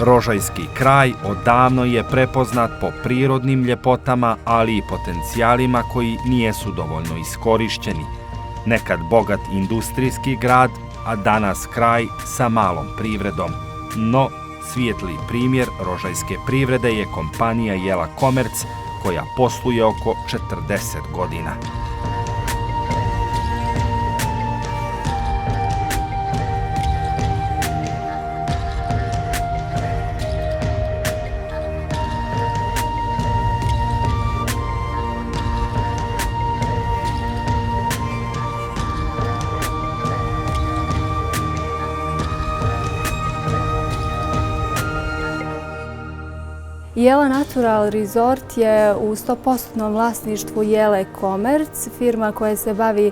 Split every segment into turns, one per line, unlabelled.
Rožajski kraj odavno je prepoznat po prirodnim ljepotama, ali i potencijalima koji nijesu dovoljno iskorišćeni. Nekad bogat industrijski grad, a danas kraj sa malom privredom. No, svijetli primjer rožajske privrede je kompanija Jela Komerc, koja posluje oko 40 godina.
Jela Natural Resort je u 100% vlasništvu Jele Komerc, firma koja se bavi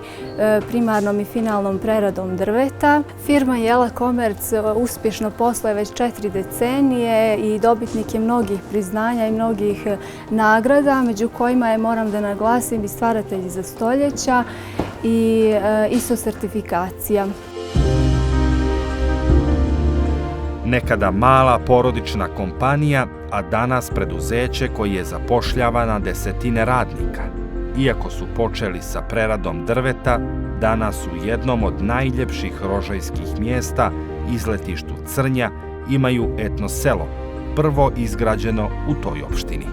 primarnom i finalnom preradom drveta. Firma Jela Komerc uspješno posluje već 4 decenije i dobitnik je mnogih priznanja i mnogih nagrada, među kojima je, moram da naglasim, i stvaratelji za stoljeća i ISO sertifikacija.
Nekada mala porodična kompanija, a danas preduzeće koje zapošljava na desetine radnika. Iako su počeli sa preradom drveta, danas u jednom od najljepših rožajskih mjesta, izletištu Crnja, imaju etno selo, prvo izgrađeno u toj opštini.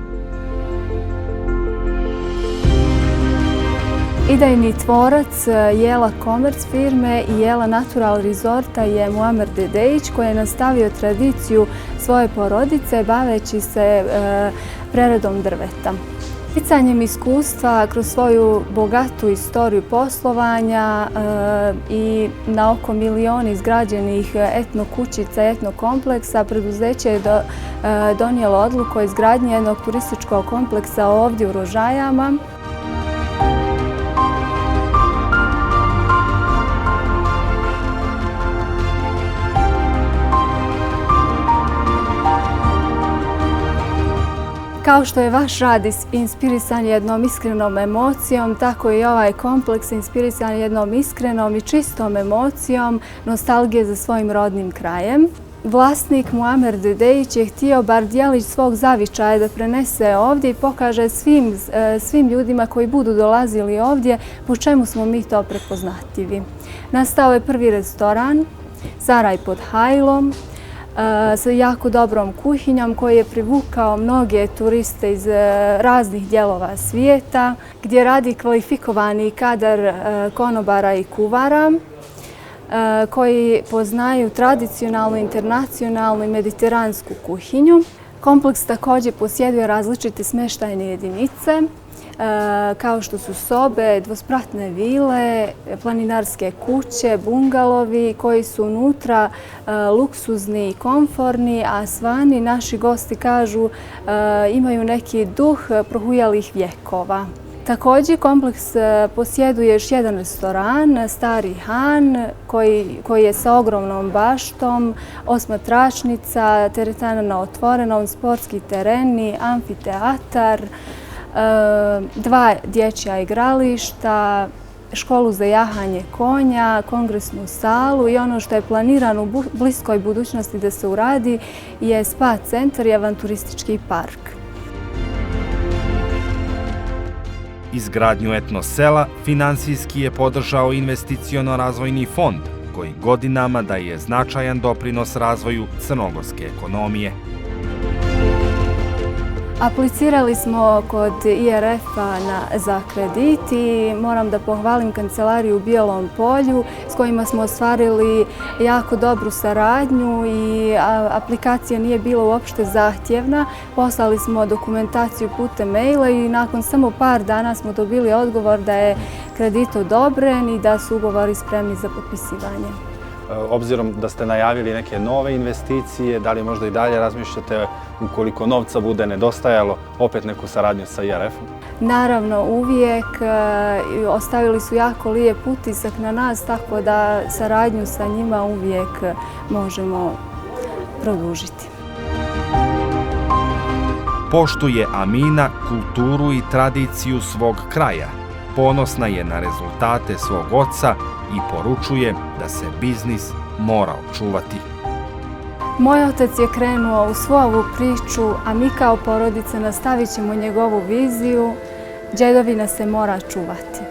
Idejni tvorac Jela Komerc firme i Jela Natural Resorta je Muamer Dedejić, koji je nastavio tradiciju svoje porodice baveći se preradom drveta. Sticanjem iskustva kroz svoju bogatu istoriju poslovanja i na oko milion izgrađenih etno kućica i etno kompleksa, preduzeće je donijelo odluku o izgradnji jednog turističkog kompleksa ovdje u Rožajama. Kao što je vaš rad inspirisan jednom iskrenom emocijom, tako je i ovaj kompleks inspirisan jednom iskrenom i čistom emocijom nostalgije za svojim rodnim krajem. Vlasnik Muamer Dedejić je htio bar djelić svog zavičaja da prenese ovdje i pokaže svim ljudima koji budu dolazili ovdje po čemu smo mi to prepoznatljivi. Nastao je prvi restoran, Zaraj pod Hajlom, sa jako dobrom kuhinjom koji je privukao mnoge turiste iz raznih dijelova svijeta, gdje radi kvalifikovani kadar konobara i kuvara koji poznaju tradicionalnu, internacionalnu i mediteransku kuhinju. Kompleks također posjeduje različite smještajne jedinice, kao što su sobe, dvospratne vile, planinarske kuće, bungalovi koji su unutra luksuzni i komforni, a svani naši gosti kažu imaju neki duh prohujalih vjekova. Također kompleks posjeduje još jedan restoran, Stari Han, koji je sa ogromnom baštom, 8 tračnica, teretana na otvorenom, sportski tereni, amfiteatar, 2 dječja igrališta, školu za jahanje konja, kongresnu salu i ono što je planirano u bliskoj budućnosti da se uradi je spa centar i avanturistički park.
Izgradnju etno sela finansijski je podržao investiciono-razvojni fond, koji godinama daje značajan doprinos razvoju crnogorske ekonomije.
Aplicirali smo kod IRF-a za kredit i moram da pohvalim kancelariju u Bijelom Polju s kojima smo ostvarili jako dobru saradnju i aplikacija nije bila uopšte zahtjevna. Poslali smo dokumentaciju putem maila i nakon samo par dana smo dobili odgovor da je kredit odobren i da su ugovori spremni za potpisivanje.
Obzirom da ste najavili neke nove investicije, da li možda i dalje razmišljate ukoliko novca bude nedostajalo, opet neku saradnju sa IRF-om?
Naravno, uvijek. Ostavili su jako lijep utisak na nas, tako da saradnju sa njima uvijek možemo produžiti.
Poštuje Amina kulturu i tradiciju svog kraja. Ponosna je na rezultate svog oca i poručuje da se biznis mora očuvati.
Moj otac je krenuo u svu ovu priču, a mi kao porodica nastavit ćemo njegovu viziju. Đedovina se mora čuvati.